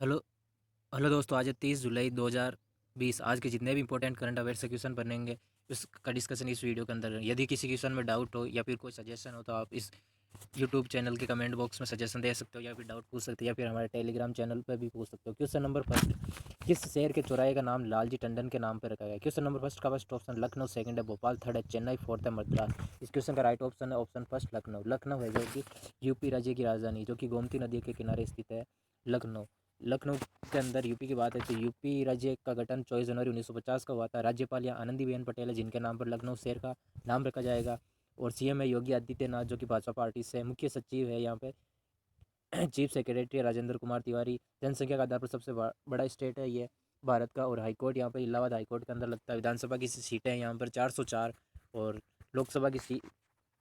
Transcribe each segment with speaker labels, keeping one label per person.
Speaker 1: Hello hello दोस्तों, आज है 30 जुलाई 2020। आज के जितने भी इंपॉर्टेंट करंट अफेयर्स से क्वेश्चन बनेंगे उसका डिस्कशन इस वीडियो के अंदर है। यदि किसी क्वेश्चन में डाउट हो या फिर कोई सजेशन हो तो आप इस यूट्यूब चैनल के कमेंट बॉक्स में सजेशन दे सकते हो या फिर डाउट पूछ सकते हो या फिर हमारे टेलीग्राम चैनल पर भी पूछ सकते हो। क्वेश्चन नंबर फर्स्ट, किस शहर के चौराहे का नाम लालजी टंडन के नाम पर रखा गया है? क्वेश्चन नंबर फर्स्ट का फर्स्ट ऑप्शन लखनऊ, सेकंड है भोपाल, थर्ड है चेन्नई, फोर्थ है मद्रास। इस क्वेश्चन का राइट ऑप्शन है ऑप्शन फर्स्ट लखनऊ। लखनऊ है जो कि यूपी राज्य की राजधानी जो कि गोमती नदी के किनारे स्थित है। लखनऊ लखनऊ के अंदर यूपी की बात है तो यूपी राज्य का गठन 24 जनवरी 1950 का हुआ था। राज्यपाल यहाँ आनंदीबेन पटेल है जिनके नाम पर लखनऊ शहर का नाम रखा जाएगा। और सीएम है योगी आदित्यनाथ जो कि भाजपा पार्टी से। मुख्य सचिव है यहाँ पे चीफ सेक्रेटरी राजेंद्र कुमार तिवारी। जनसंख्या के आधार पर सबसे बड़ा स्टेट है ये भारत का। और हाईकोर्ट यहाँ पर इलाहाबाद हाईकोर्ट के अंदर लगता है। विधानसभा की सीटें हैं यहाँ पर 404। और लोकसभा की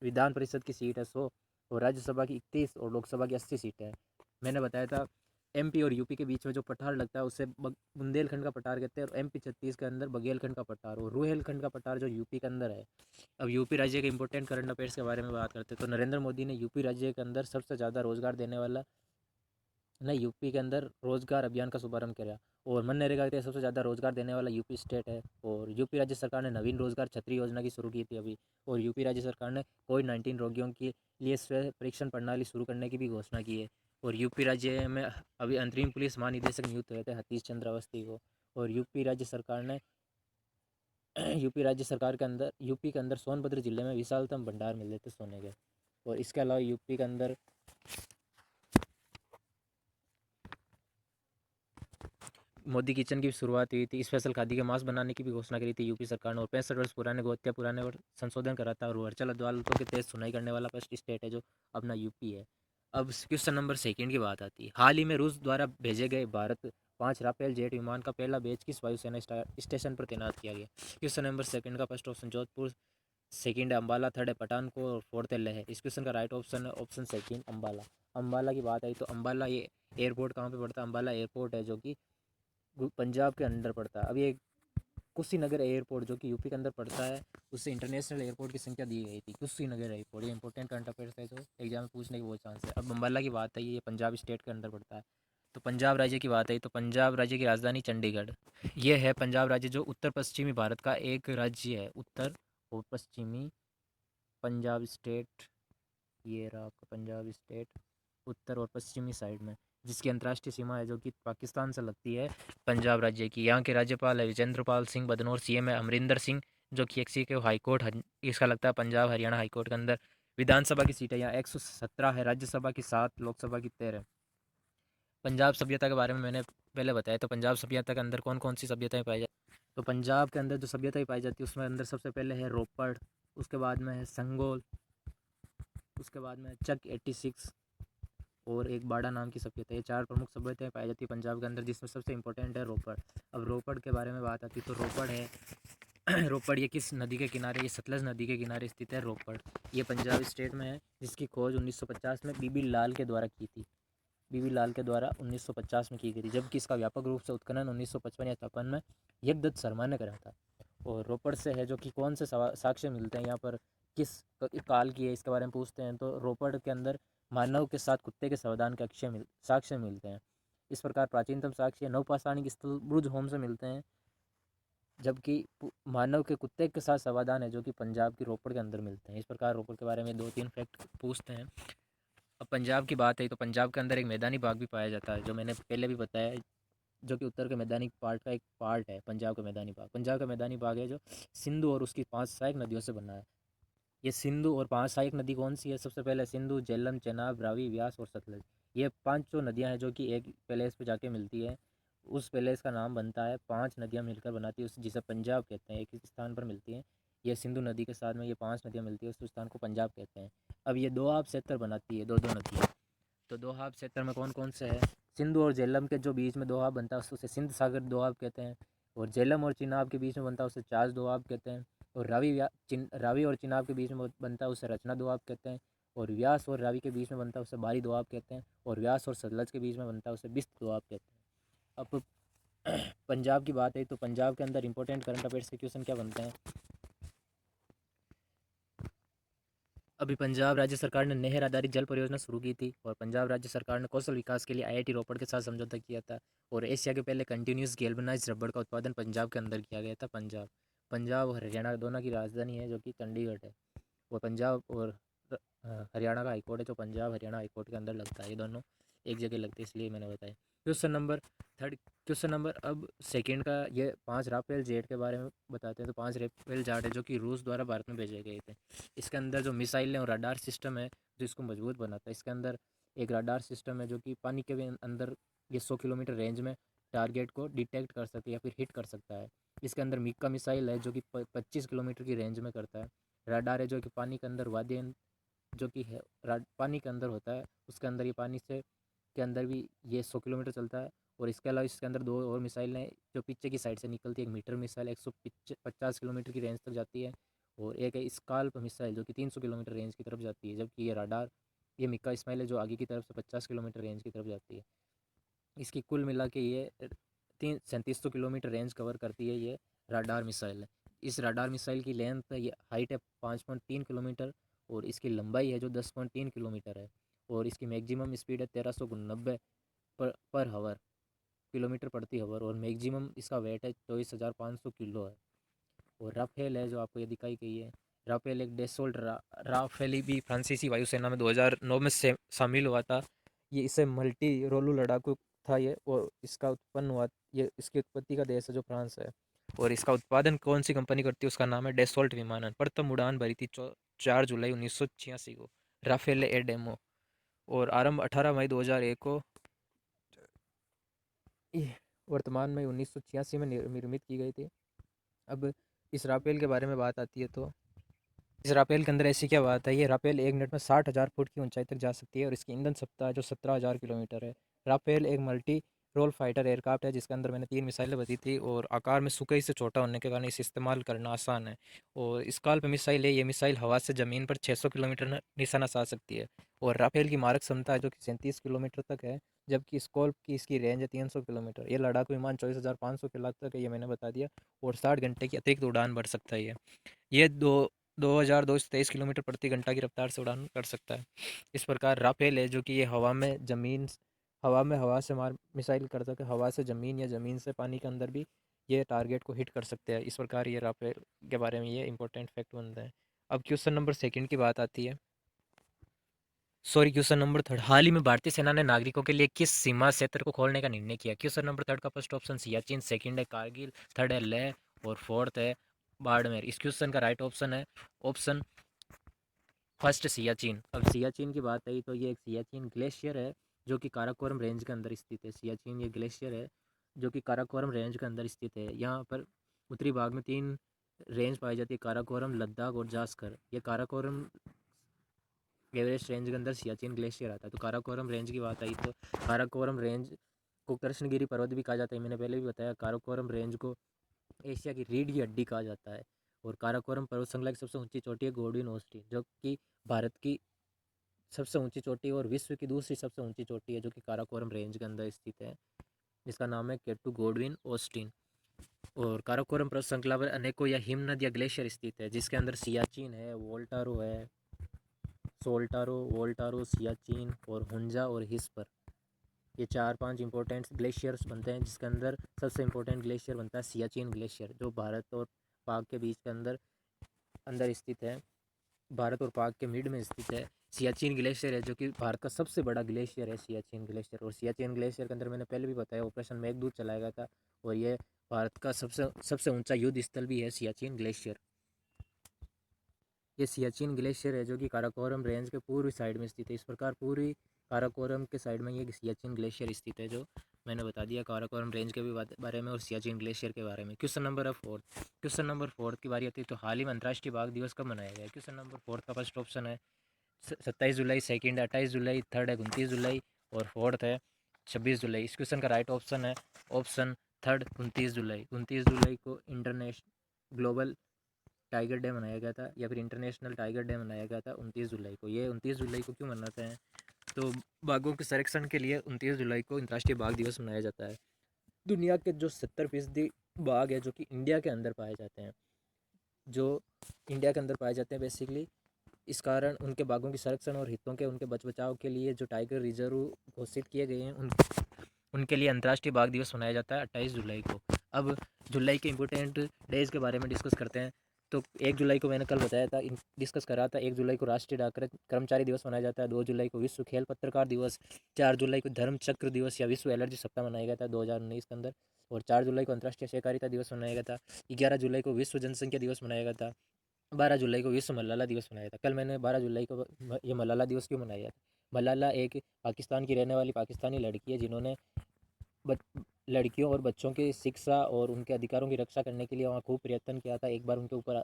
Speaker 1: विधान परिषद की सीट है 100। और राज्यसभा की 31 और लोकसभा की 80 सीटें हैं। मैंने बताया था एमपी और यूपी के बीच में जो पठार लगता है उसे बुंदेलखंड का पठार कहते हैं। और एमपी 36 के अंदर बघेलखंड का पठार और रूहेलखंड का पठार जो यूपी के अंदर है। अब यूपी राज्य के इंपॉर्टेंट करंट अफेयर्स के बारे में बात करते हैं तो नरेंद्र मोदी ने यूपी राज्य के अंदर सबसे ज़्यादा रोजगार देने वाला ने यूपी के अंदर रोजगार अभियान का शुभारंभ किया। और मनरेगा के तहत सबसे ज़्यादा रोजगार देने वाला यूपी स्टेट है। और यूपी राज्य सरकार ने नवीन रोजगार छतरी योजना की शुरू की थी अभी। और यूपी राज्य सरकार ने कोविड-19 रोगियों के लिए स्व परीक्षण प्रणाली शुरू करने की भी घोषणा की है। और यूपी राज्य में अभी अंतरिम पुलिस महानिदेशक नियुक्त हुए थे हतीश चंद्र अवस्थी को। और यूपी राज्य सरकार ने यूपी राज्य सरकार के अंदर यूपी के अंदर सोनभद्र जिले में विशालतम भंडार मिले थे सोने के। और इसके अलावा यूपी के अंदर मोदी किचन की भी शुरुआत हुई थी। स्पेशल खादी के मास्क बनाने की भी घोषणा करी थी यूपी सरकार ने। और 65 वर्ष पुराने गोहत्या पुराने पर संशोधन करा था। और वर्चुअल अदालतों के तहत सुनवाई करने वाला फर्स्ट स्टेट है जो अपना यूपी है। अब क्वेश्चन नंबर सेकंड की बात आती है। हाल ही में रूस द्वारा भेजे गए भारत 5 राफेल जेट विमान का पहला बैच किस वायुसेना स्टेशन पर तैनात किया गया? क्वेश्चन नंबर सेकंड का फर्स्ट ऑप्शन जोधपुर, सेकंड है अम्बाला, थर्ड है पठानकोट और फोर्थ है लेह। इस क्वेश्चन का राइट ऑप्शन है ऑप्शन सेकंड अम्बाला। अम्बाला की बात आई तो अम्बाला ये एयरपोर्ट कहाँ पे पड़ता है? अम्बाला एयरपोर्ट है जो कि पंजाब के अंदर पड़ता है। अब ये कुशीनगर एयरपोर्ट जो कि यूपी के अंदर पड़ता है उससे इंटरनेशनल एयरपोर्ट की संख्या दी गई थी। कुशीनगर एयरपोर्ट ये इंपॉर्टेंट करंट अफेयर्स है जो एग्जाम में पूछने के बहुत चांस है। अब अम्बाला की बात है ये पंजाब स्टेट के अंदर पड़ता है। तो पंजाब राज्य की बात है तो पंजाब राज्य की राजधानी चंडीगढ़ ये है। पंजाब राज्य जो उत्तर पश्चिमी भारत का एक राज्य है। उत्तर और पश्चिमी पंजाब स्टेट, ये रहा आपका पंजाब स्टेट उत्तर और पश्चिमी साइड में, जिसकी अंतर्राष्ट्रीय सीमा है जो कि पाकिस्तान से लगती है पंजाब राज्य की। यहाँ के राज्यपाल है विजेंद्र पाल सिंह बदनौर। सीएम है अमरिंदर सिंह जो कि एक सी के हाईकोर्ट इसका लगता है पंजाब हरियाणा हाईकोर्ट के अंदर। विधानसभा की सीटें यहाँ 117 है, राज्यसभा की 7, लोकसभा की 13। पंजाब सभ्यता के बारे में मैंने पहले बताया। तो पंजाब सभ्यता के अंदर कौन कौन सी सभ्यताएं पाई जाती? तो पंजाब के अंदर जो सभ्यताएं पाई जाती है उसमें अंदर सबसे पहले है रोपड़, उसके बाद में है संगोल, उसके बाद में चक 86 और एक बाड़ा नाम की सभ्यता। ये 4 प्रमुख सभ्यताएं पाई जाती है पंजाब के अंदर जिसमें सबसे इंपॉर्टेंट है रोपड़। अब रोपड़ के बारे में बात आती है तो रोपड़ है रोपड़ ये किस नदी के किनारे? ये सतलज नदी के किनारे स्थित है रोपड़। ये पंजाब स्टेट में है जिसकी खोज 1950 में बीबी लाल के द्वारा की थी। बीबी लाल के द्वारा 1950 में की गई थी, जबकि इसका व्यापक रूप से उत्खनन 1955 या 56 में यज्ञदत्त शर्मा ने करा था। और रोपड़ से है जो कि कौन से साक्ष्य मिलते हैं यहाँ पर, किस काल की है इसके बारे में पूछते हैं तो रोपड़ के अंदर मानव के साथ कुत्ते के संवादान के साक्ष्य मिलते हैं। इस प्रकार प्राचीनतम साक्ष्य नवपाषाणिक स्थल ब्रुज होम से मिलते हैं, जबकि मानव के कुत्ते के साथ संवादान है जो कि पंजाब की रोपड़ के अंदर मिलते हैं। इस प्रकार रोपड़ के बारे में 2-3 फैक्ट पूछते हैं। अब पंजाब की बात है तो पंजाब के अंदर एक मैदानी बाग भी पाया जाता है जो मैंने पहले भी बताया है, जो कि उत्तर के मैदानी पार्ट का एक पार्ट है। पंजाब का मैदानी बाग, पंजाब का मैदानी बाग है जो सिंधु और उसकी 5 सहायक नदियों से बना है। ये सिंधु और 5 सहायक नदी कौन सी है? सबसे पहले सिंधु, झेलम, चेनाब, रावी, व्यास और सतलज। ये 5 नदियां हैं जो कि एक पैलेस पे जाके मिलती है। उस पैलेस का नाम बनता है, 5 नदियां मिलकर बनाती है उस जिसे पंजाब कहते हैं। एक ही स्थान पर मिलती हैं। ये सिंधु नदी के साथ में ये 5 नदियां मिलती है उस स्थान को पंजाब कहते हैं। अब ये दोआब क्षेत्र बनाती है, दो दो नदियाँ। तो दोआब क्षेत्र में कौन कौन से है? सिंधु और झेलम के जो बीच में दोआब बनता है उसे सिंध सागर दोआब कहते हैं। और झेलम और चिनाब के बीच में बनता है उसे चास दोआब कहते हैं। और रावी और चिनाब के बीच में बनता है उसे रचना दोआब कहते हैं। और व्यास और रावी के बीच में बनता है उसे बारी दोआब कहते हैं। और व्यास और सतलज के बीच में बनता है उसे बिस्त दोआब कहते हैं। अब पंजाब की बात है तो पंजाब के अंदर इंपॉर्टेंट करंट अफेयर्स के क्वेश्चन क्या बनते हैं? अभी पंजाब राज्य सरकार ने नहर आधारित जल परियोजना शुरू की थी और पंजाब राज्य सरकार ने कौशल विकास के लिए आईआईटी रोपड़ के साथ समझौता किया था। और एशिया के पहले कंटिन्यूस गैल्वेनाइज्ड रबड़ का उत्पादन पंजाब के अंदर किया गया था। पंजाब पंजाब और हरियाणा दोनों की राजधानी है जो कि चंडीगढ़ है। और पंजाब और हरियाणा का हाईकोर्ट है जो पंजाब हरियाणा हाईकोर्ट के अंदर लगता है। ये दोनों एक जगह लगते हैं इसलिए मैंने बताया। Question number third, question number अब सेकंड का, ये 5 राफेल जेट के बारे में बताते हैं। तो 5 राफेल जेट है जो कि रूस द्वारा भारत में भेजे गए थे। इसके अंदर जो मिसाइल है और रडार सिस्टम है जो इसको मजबूत बनाता है। इसके अंदर एक रडार सिस्टम है जो कि पानी के भी अंदर ये 100 किलोमीटर रेंज में टारगेट को डिटेक्ट कर सकती है या फिर हिट कर सकता है। इसके अंदर मिक्का मिसाइल है जो कि 25 किलोमीटर की रेंज में करता है। रडार है जो कि पानी के अंदर वाद्य जो कि है पानी के अंदर होता है, उसके अंदर ये पानी से के अंदर भी ये 100 किलोमीटर चलता है। और इसके अलावा इसके अंदर 2 और मिसाइल हैं जो पीछे की साइड से निकलती है। एक मीटर मिसाइल 150 किलोमीटर की रेंज तक जाती है और एक है स्काल्प मिसाइल जो कि 300 किलोमीटर रेंज की तरफ जाती है। जबकि ये राडार, ये मिक्का इस्माइल है जो आगे की तरफ से 50 किलोमीटर रेंज की तरफ जाती है। इसकी कुल मिला के ये 3700 किलोमीटर रेंज कवर करती है ये राडार मिसाइल है। इस राडार मिसाइल की लेंथ है, ये हाइट है 5.3 किलोमीटर और इसकी लंबाई है जो 10.3 किलोमीटर है। और इसकी मैक्सिमम स्पीड है 1390 पर हावर, किलोमीटर प्रति हावर। और मैक्सिमम इसका वेट है 24,500 किलो है। और राफेल है जो आपको ये दिखाई गई है। राफेल एक डेसोल्ट राफेली भी फ्रांसीसी वायुसेना में 2009 में से शामिल हुआ था। ये इसे मल्टी रोलू लड़ाकू था ये, और इसका उत्पन्न हुआ, ये इसकी उत्पत्ति का देश है जो फ्रांस है। और इसका उत्पादन कौन सी कंपनी करती है उसका नाम है डेसोल्ट विमानन। प्रथम उड़ान भरी थी 4 जुलाई 1986 को राफेल ए डेमो। और आरंभ 18 मई 2001 को वर्तमान में 1986 में निर्मित की गई थी। अब इस राफेल के बारे में बात आती है तो इस राफेल के अंदर ऐसी क्या बात है, ये राफेल 1 मिनट में 60,000 फुट की ऊंचाई तक जा सकती है और इसकी ईंधन क्षमता जो 17,000 किलोमीटर है। राफेल एक मल्टी रोल फाइटर एयरक्राफ्ट है जिसके अंदर मैंने 3 मिसाइलें बती थी और आकार में सुकई से छोटा होने के कारण इसे इस्तेमाल करना आसान है। और स्काल्प मिसाइल है, ये मिसाइल हवा से ज़मीन पर 600 किलोमीटर निशाना साध सकती है। और राफेल की मारक क्षमता है जो कि 37 किलोमीटर तक है, जबकि स्कॉल्प की इसकी रेंज है 300 किलोमीटर। ये लड़ाकू विमान 24,500 किलो तक है, ये मैंने बता दिया। और 60 घंटे की अतिरिक्त उड़ान भर सकता है ये 2,223 किलोमीटर प्रति घंटा की रफ्तार से उड़ान कर सकता है। इस प्रकार राफेल है जो कि ये हवा में हवा से मार मिसाइल कर सके, हवा से ज़मीन या ज़मीन से पानी के अंदर भी ये टारगेट को हिट कर सकते हैं। इस प्रकार ये राफेल के बारे में ये इंपॉर्टेंट फैक्ट बनता है। अब क्वेश्चन नंबर सेकंड की बात आती है, सॉरी क्वेश्चन नंबर थर्ड। हाल ही में भारतीय सेना ने नागरिकों के लिए किस सीमा क्षेत्र को खोलने का निर्णय किया? क्वेश्चन नंबर थर्ड का फर्स्ट ऑप्शन सियाचिन, सेकंड है कारगिल, थर्ड है लेह और फोर्थ है बाड़मेर। इस क्वेश्चन का राइट ऑप्शन है ऑप्शन फर्स्ट सियाचिन। अब सियाचिन की बात आई तो ये एक सियाचिन ग्लेशियर है जो कि काराकोरम रेंज के अंदर स्थित है। सियाचिन ये ग्लेशियर है जो कि काराकोरम रेंज के अंदर स्थित है। यहाँ पर उत्तरी भाग में 3 रेंज पाई जाती है, काराकोरम, लद्दाख और जास्कर। ये काराकोरम एवरेस्ट रेंज के अंदर सियाचिन ग्लेशियर आता है। तो काराकोरम रेंज की बात आई तो काराकोरम रेंज को कृष्णगिरी पर्वत भी कहा जाता है, मैंने पहले भी बताया। काराकोरम रेंज को एशिया की रीढ़ की हड्डी कहा जाता है। और काराकोरम पर्वत श्रृंखला की सबसे ऊंची चोटी है गॉडविन ऑस्टिन जो कि भारत की सबसे ऊंची चोटी और विश्व की दूसरी सबसे ऊंची चोटी है जो कि काराकोरम रेंज के अंदर स्थित है, जिसका नाम है केटू गॉडविन ऑस्टिन। और काराकोरम पर्वत श्रृंखला पर अनेकों या हिम नद या ग्लेशियर स्थित है जिसके अंदर सियाचिन है, वोल्टारो है, वोल्टारो, सियाचिन और हुंजा और हिस्पर। ये 4-5 इंपॉर्टेंट ग्लेशियर्स बनते हैं जिसके अंदर सबसे इंपॉर्टेंट ग्लेशियर बनता है सियाचिन ग्लेशियर जो भारत और पाक के बीच के अंदर अंदर स्थित है, भारत और पाक के मिड में स्थित है। सियाचिन ग्लेशियर है जो कि भारत का सबसे बड़ा ग्लेशियर है सियाचिन ग्लेशियर। और सियाचिन ग्लेशियर के अंदर मैंने पहले भी बताया ऑपरेशन मेघदूत चलाया गया था और ये भारत का सबसे सबसे ऊंचा युद्ध स्थल भी है सियाचिन ग्लेशियर। ये सियाचिन ग्लेशियर है जो कि काराकोरम रेंज के पूर्वी साइड में स्थित है। इस प्रकार पूरी काराकोरम के साइड में ये सियाचिन ग्लेशियर स्थित है जो मैंने बता दिया काराकोरम रेंज के भी बारे में और सियाचिन ग्लेशियर के बारे में। क्वेश्चन नंबर है फोर्थ। क्वेश्चन नंबर फोर्थ की बारी आती है तो हाल ही में अंतर्राष्ट्रीय बाघ दिवस कब मनाया गया? क्वेश्चन नंबर फोर्थ का फर्स्ट ऑप्शन है 27 जुलाई, सेकंड 28 जुलाई, थर्ड है 29 जुलाई और फोर्थ है 26 जुलाई। इस क्वेश्चन का राइट ऑप्शन है ऑप्शन थर्ड 29 जुलाई। 29 जुलाई को इंटरनेशनल ग्लोबल टाइगर डे मनाया गया था या फिर इंटरनेशनल टाइगर डे मनाया गया था 29 जुलाई को। ये 29 जुलाई को क्यों मनाते हैं तो बाघों के संरक्षण के लिए 29 जुलाई को अंतर्राष्ट्रीय बाघ दिवस मनाया जाता है। दुनिया के जो 70% बाघ है जो कि इंडिया के अंदर पाए जाते हैं, जो इंडिया के अंदर पाए जाते हैं बेसिकली इस कारण उनके बाघों के संरक्षण और हितों के उनके बचाव के लिए जो टाइगर रिजर्व घोषित किए गए हैं उनके लिए अंतर्राष्ट्रीय बाघ दिवस मनाया जाता है 28 जुलाई को। अब जुलाई के इंपॉर्टेंट डेज के बारे में डिस्कस करते हैं। तो 1 जुलाई को मैंने कल बताया था, डिस्कस करा था। 1 जुलाई को राष्ट्रीय डाक कर्मचारी दिवस मनाया जाता है। 2 जुलाई को विश्व खेल पत्रकार दिवस। 4 जुलाई को धर्म चक्र दिवस या विश्व एलर्जी सप्ताह मनाया गया था 2019 के अंदर। और 4 जुलाई को अंतर्राष्ट्रीय सहकारिता दिवस मनाया गया था। 11 जुलाई को विश्व जनसंख्या दिवस मनाया गया था। 12 जुलाई को विश्व मलाला दिवस मनाया था। कल मैंने 12 जुलाई को ये मलाला दिवस क्यों मनाया था। मलाला एक पाकिस्तान की रहने वाली पाकिस्तानी लड़की है जिन्होंने लड़कियों और बच्चों की शिक्षा और उनके अधिकारों की रक्षा करने के लिए वहाँ खूब प्रयत्न किया था। एक बार उनके ऊपर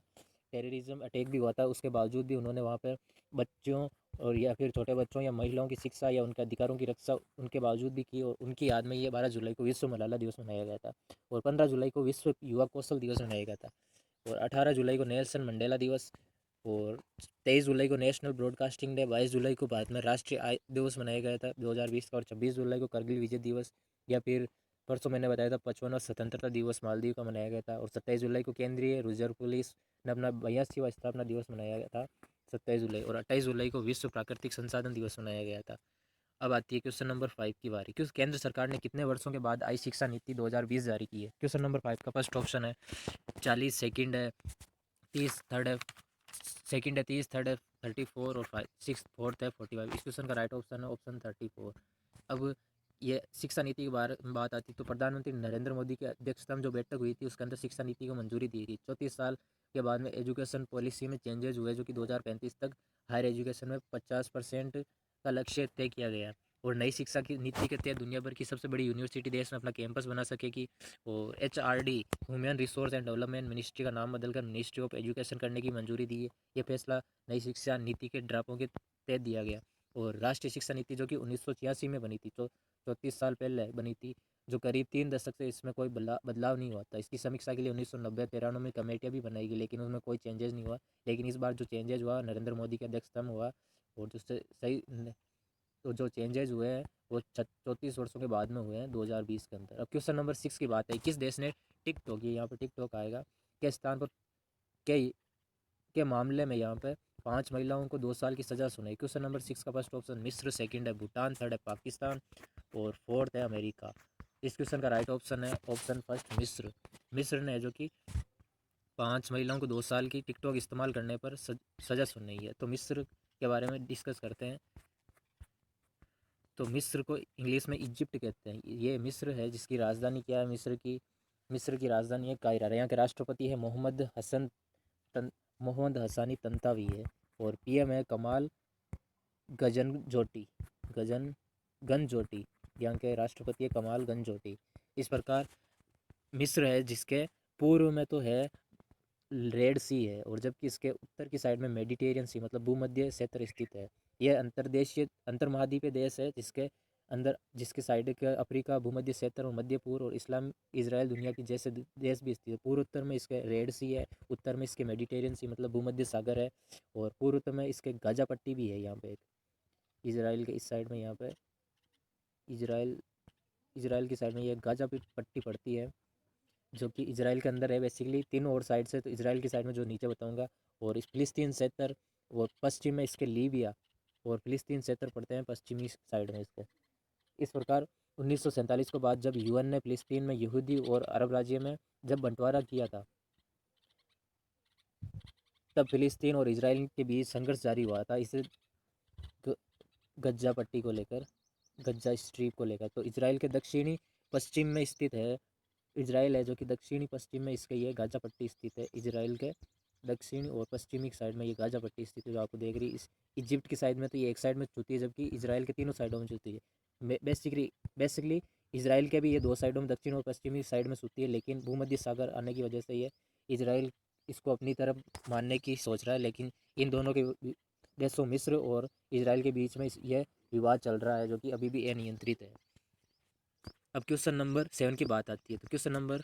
Speaker 1: टेररिज्म अटैक भी हुआ था, उसके बावजूद भी उन्होंने वहाँ पर बच्चों और या फिर छोटे बच्चों या महिलाओं की शिक्षा या उनके अधिकारों की रक्षा उनके बावजूद भी की। और उनकी याद में ये 12 जुलाई को विश्व मलाला दिवस मनाया गया था। और 15 जुलाई को विश्व युवा कौशल दिवस मनाया गया था। और 18 जुलाई को नेल्सन मंडेला दिवस। और 23 जुलाई को नेशनल ब्रॉडकास्टिंग डे। 22 जुलाई को भारत में राष्ट्रीय आय दिवस मनाया गया था 2020 का। और 26 जुलाई को करगिल विजय दिवस या फिर परसों मैंने बताया था 55वां स्वतंत्रता दिवस मालदीव का मनाया गया था। और 27 जुलाई को केंद्रीय रिजर्व पुलिस ने अपना 82वां स्थापना दिवस मनाया गया था 27 जुलाई। और 28 जुलाई को विश्व प्राकृतिक संसाधन दिवस मनाया गया था। अब आती है क्वेश्चन नंबर 5 की बारी। क्यों केंद्र सरकार ने कितने वर्षों के बाद आई शिक्षा नीति 2020 जारी की है। क्वेश्चन नंबर 5 का फर्स्ट ऑप्शन है 40, सेकंड है 30, थर्ड है सेकंड है 30, थर्ड है 34 और 5 6 फोर्थ है 45। इस क्वेश्चन का राइट ऑप्शन है ऑप्शन 34। अब ये शिक्षा नीति की बात आती है तो प्रधानमंत्री नरेंद्र मोदी की अध्यक्षता में जो बैठक हुई थी उसके अंदर शिक्षा नीति को मंजूरी दी थी। 34 साल के बाद में एजुकेशन पॉलिसी में चेंजेस हुए जो कि 2035 तक हायर एजुकेशन में 50% का लक्ष्य तय किया गया। और नई शिक्षा की नीति के तहत दुनिया भर की सबसे बड़ी यूनिवर्सिटी देश में अपना कैंपस बना सकेगी। और HRD human resource and development ministry का नाम बदलकर मिनिस्ट्री ऑफ एजुकेशन करने की मंजूरी दी है। ये फैसला नई शिक्षा नीति के ड्राफ्टों के तहत दिया गया। और राष्ट्रीय शिक्षा नीति जो कि 1986 में बनी थी, तो 34 साल पहले बनी थी, जो करीब 3 दशक से इसमें कोई बदलाव नहीं हुआ था। इसकी समीक्षा के लिए 1990-93 में कमेटियाँ भी बनाई गई लेकिन उसमें कोई चेंजेस नहीं हुआ। लेकिन इस बार जो चेंजेस हुआ नरेंद्र मोदी की अध्यक्षता में हुआ। और जो सही तो जो चेंजेस हुए हैं वो 34 वर्षों के बाद में हुए हैं 2020 के अंदर। अब क्वेश्चन नंबर 6 की बात है। किस देश ने टिकटॉक, ये यहाँ पर टिकटॉक आएगा, के स्थान पर के के मामले में यहाँ पे 5 महिलाओं को 2 साल की सज़ा सुनाई। क्वेश्चन नंबर 6 का फर्स्ट ऑप्शन मिस्र, सेकंड है भूटान, थर्ड है पाकिस्तान और फोर्थ है अमेरिका। इस क्वेश्चन का राइट ऑप्शन है ऑप्शन फर्स्ट मिस्र। मिस्र ने जो कि 5 महिलाओं को 2 साल की टिकटॉक इस्तेमाल करने पर सज़ा सुनाई है। तो मिस्र के बारे में डिस्कस करते हैं। तो मिस्र को इंग्लिश में इजिप्ट कहते हैं। ये मिस्र है जिसकी राजधानी क्या है। मिस्र की राजधानी है कायरा। यहाँ के राष्ट्रपति है मोहम्मद हसानी तंतावी है। और PM है कमाल गजनजोटी गजन गंजोटी। यहाँ के राष्ट्रपति है कमाल गंजोटी। इस प्रकार मिस्र है जिसके पूर्व में तो है रेड सी है और जबकि इसके उत्तर की साइड में मेडिटेरियन सी मतलब भूमध्य क्षेत्र स्थित है। यह अंतर्देशीय अंतर्महाद्वीपीय देश है जिसके साइड के अफ्रीका, भूमध्य क्षेत्र और मध्य पूर्व और इस्लाम इजराइल दुनिया की जैसे देश भी स्थित है। पूर्व उत्तर में इसके रेड सी है, उत्तर में इसके मेडिटेरियन सी मतलब भूमध्य सागर है। और पूर्व उत्तर में इसके गाजा पट्टी भी है। यहाँ पे एक इसराइल के इस साइड में यहाँ पे इसराइल इसराइल की साइड में ये गाजा पट्टी पड़ती है जो कि इसराइल के अंदर है बेसिकली तीनों और साइड से। तो इसराइल की साइड में जो नीचे बताऊंगा और इस फिलिस्तीन क्षेत्र और पश्चिम में इसके लीबिया और फिलिस्तीन क्षेत्र पड़ते हैं पश्चिमी साइड में इसके। इस प्रकार 1947 के बाद जब UN ने फिलिस्तीन में यहूदी और अरब राज्य में जब बंटवारा किया था तब फिलिस्तीन और इसराइल के बीच संघर्ष जारी हुआ था इस गज्जा पट्टी को लेकर, गज्जा स्ट्रीप को लेकर। तो इसराइल के दक्षिणी पश्चिम में स्थित है। इसराइल है जो कि दक्षिणी पश्चिम में इसके ये गाजा पट्टी स्थित है। इसराइल के दक्षिणी और पश्चिमी साइड में ये गाजा पट्टी स्थित है जो आपको देख रही है। इस इजिप्ट की साइड में तो ये एक साइड में चुती है जबकि इसराइल के तीनों साइडों में चुती है। बेसिकली इसराइल के भी ये 2 साइडों में दक्षिण और पश्चिमी साइड में चुती है लेकिन भूमध्य सागर आने की वजह से ये इसराइल इसको अपनी तरफ मानने की सोच रहा है। लेकिन इन दोनों के देशों मिस्र और इसराइल के बीच में यह विवाद चल रहा है जो कि अभी भी अनियंत्रित है। अब क्वेश्चन नंबर 7 की बात आती है। तो क्वेश्चन नंबर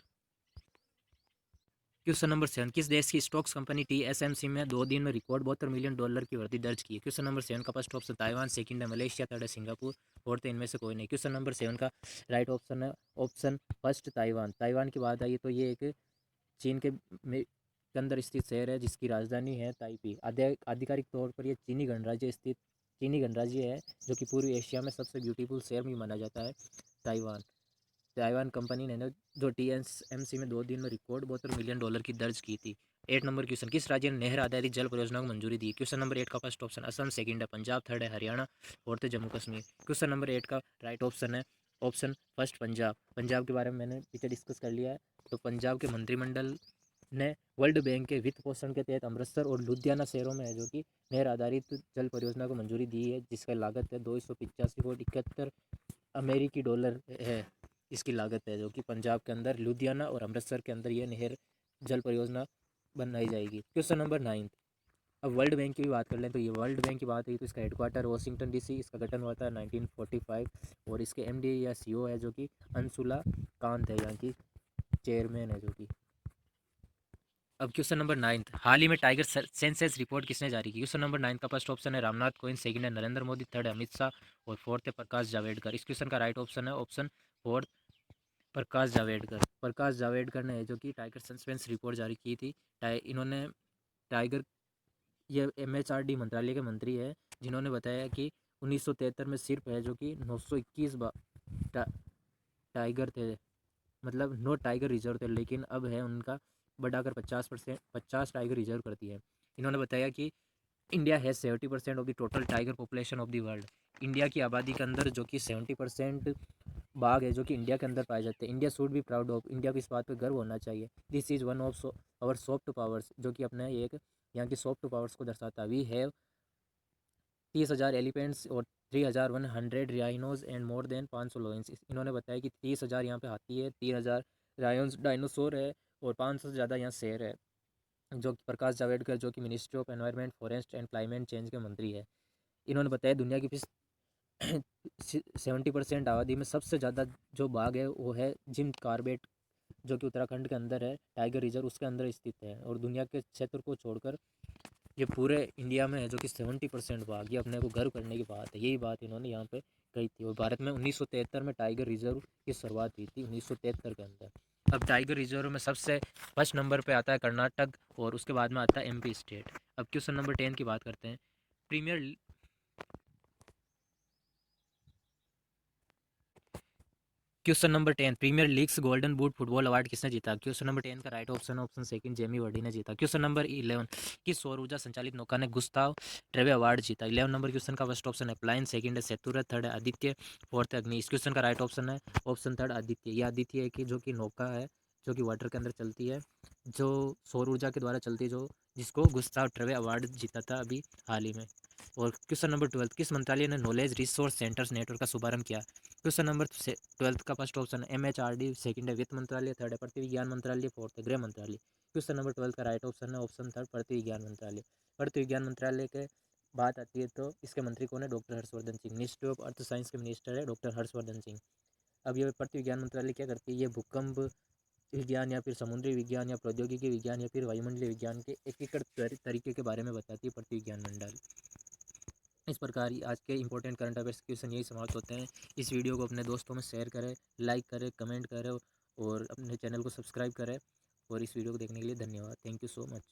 Speaker 1: 7 किस देश की स्टॉक्स कंपनी TSMC में 2 दिन में रिकॉर्ड $72 मिलियन की वृद्धि दर्ज की है। क्वेश्चन नंबर 7 का फर्स्ट ऑप्शन ताइवान, सेकंड है मलेशिया, थर्ड है सिंगापुर, फोर्थ है इनमें से कोई नहीं। क्वेश्चन नंबर 7 का राइट ऑप्शन है ऑप्शन फर्स्ट ताइवान। ताइवान की बात आई तो ये एक चीन के के अंदर स्थित शहर है जिसकी राजधानी है ताइपी। आधिकारिक तौर पर यह चीनी गणराज्य है जो कि पूर्वी एशिया में सबसे ब्यूटीफुल शहर भी माना जाता है ताइवान। ताइवान कंपनी ने जो TSMC में 2 दिन में रिकॉर्ड $72 मिलियन की दर्ज की थी। 8 नंबर क्वेश्चन, किस राज्य ने नहर आधारित जल परियोजना को मंजूरी दी? क्वेश्चन नंबर 8 का फर्स्ट ऑप्शन असम, सेकंड है पंजाब, थर्ड है हरियाणा, फोर्थ है जम्मू कश्मीर। क्वेश्चन नंबर 8 का राइट ऑप्शन है ऑप्शन फर्स्ट पंजाब। पंजाब के बारे में मैंने पीछे डिस्कस कर लिया है। तो पंजाब के मंत्रिमंडल ने वर्ल्ड बैंक के वित्त पोषण के तहत अमृतसर और लुधियाना शहरों में है जो कि नहर आधारित जल परियोजना को मंजूरी दी है, जिसका लागत है $285.71 है। इसकी लागत है जो कि पंजाब के अंदर लुधियाना और अमृतसर के अंदर ये नहर जल परियोजना बनाई जाएगी। Question number 9। अब वर्ल्ड बैंक की भी बात कर लें तो ये वर्ल्ड बैंक की बात है तो इसका हेडक्वार्टर वाशिंगटन DC, इसका गठन हुआ था 1945 और इसके MD या CEO है जो कि अंशुला कांत है, यहाँ की चेयरमैन है जो कि। अब क्वेश्चन नंबर 9, हाल ही में टाइगर सेंसस रिपोर्ट किसने जारी की? क्वेश्चन नंबर 9 का फर्स्ट ऑप्शन है रामनाथ कोविंद, सेकंड है नरेंद्र मोदी, थर्ड है अमित शाह और फोर्थ है प्रकाश जावड़ेकर। इस क्वेश्चन का राइट ऑप्शन है ऑप्शन फोर्थ प्रकाश जावड़ेकर। प्रकाश जावड़ेकर ने जो कि टाइगर सेंसस रिपोर्ट जारी की थी। इन्होंने टाइगर ये MHRD मंत्रालय के मंत्री है जिन्होंने बताया कि 1973 में सिर्फ है जो कि 921 टाइगर थे, मतलब 9 टाइगर रिजर्व थे, लेकिन अब है उनका बढ़ाकर 50 टाइगर रिजर्व कर दिए हैं। इन्होंने बताया कि इंडिया है 70% of the total tiger population of the world. India की आबादी के अंदर जो कि 70% बाघ है जो कि इंडिया के अंदर पाए जाते हैं। India should be proud of, India को इस बात पर गर्व होना चाहिए। This is one of our soft powers, जो कि अपने एक यहाँ की सॉफ्ट पावर्स को दर्शाता है। वी हैव 30,000 एलिफेंट्स और 3,100 राइनोज एंड मोर देन 500 लोइंस। इन्होंने बताया कि 30,000 यहाँ पे हाथी है, 3,000 रायन्स डायनासोर है और 500 से ज़्यादा यहाँ शेर है। जो कि प्रकाश जावड़ेकर जो कि ministry of environment, forest and climate change के मंत्री है, इन्होंने बताया दुनिया की 70% आबादी में सबसे ज़्यादा जो बाघ है वो है जिम कार्बेट, जो कि उत्तराखंड के अंदर है, टाइगर रिजर्व उसके अंदर स्थित है। और दुनिया के क्षेत्र को छोड़कर ये पूरे इंडिया में है जो कि 70% बाघ, ये अपने को गर्व करने की बात है। यही बात इन्होंने यहाँ पे कही थी। और भारत में 1973 में टाइगर रिजर्व की शुरुआत हुई थी, 1973 के अंदर। अब टाइगर रिजर्व में सबसे फर्स्ट नंबर पे आता है कर्नाटक और उसके बाद में आता है MP स्टेट। अब क्वेश्चन नंबर 10 की बात करते हैं। Premier question number 10, premier leagues golden boot football award किसने जीता? क्वेश्चन नंबर 10 का right option option second Jamie Vardy ने जीता। क्वेश्चन नंबर 11, किस सौर ऊर्जा संचालित नौका ने गुस्ताव ट्रेवे अवार्ड जीता? 11 नंबर क्वेश्चन का फर्स्ट ऑप्शन है प्लाइन, सेकंड है सेतुरथ, थर्ड है आदित्य, फोर्थ है अग्नि। इस क्वेश्चन का राइट ऑप्शन है ऑप्शन थर्ड आदित्य। ये आदित्य है कि जो कि नौका है जो कि वाटर के अंदर चलती है, जो सौर ऊर्जा के द्वारा चलती है, जो जिसको गुस्ताव ट्रेवे अवार्ड जीता था अभी हाल ही में। और क्वेश्चन नंबर 12, किस मंत्रालय ने नॉलेज रिसोर्स सेंटर्स नेटवर्क का शुभारंभ किया? क्वेश्चन नंबर 12 का फर्स्ट ऑप्शन है MHRD, सेकंड है वित्त मंत्रालय, थर्ड है पृथ्वी विज्ञान मंत्रालय, फोर्थ है गृह मंत्रालय। क्वेश्चन नंबर 12 का राइट ऑप्शन है ऑप्शन थर्ड पृथ्वी विज्ञान मंत्रालय। पृथ्वी विज्ञान मंत्रालय के बात आती है तो इसके मंत्री कौन है? Doctor Harshvardhan Singh. Ministry of earth science के मिनिस्टर है डॉक्टर हर्षवर्धन सिंह। अब ये पृथ्वी विज्ञान मंत्रालय क्या करती है? ये भूकंप विज्ञान या फिर समुद्री विज्ञान या प्रौद्योगिकी विज्ञान या फिर वायुमंडलीय विज्ञान के एकीकृत तरीके के बारे में बताती है पृथ्वी विज्ञान मंडल। इस प्रकार ही आज के इंपॉर्टेंट करंट अफेयर्स क्वेश्चन यही समाप्त होते हैं। इस वीडियो को अपने दोस्तों में शेयर करें, लाइक करें, कमेंट करें और अपने चैनल को सब्सक्राइब करें। और इस वीडियो को देखने के लिए धन्यवाद। Thank you so much.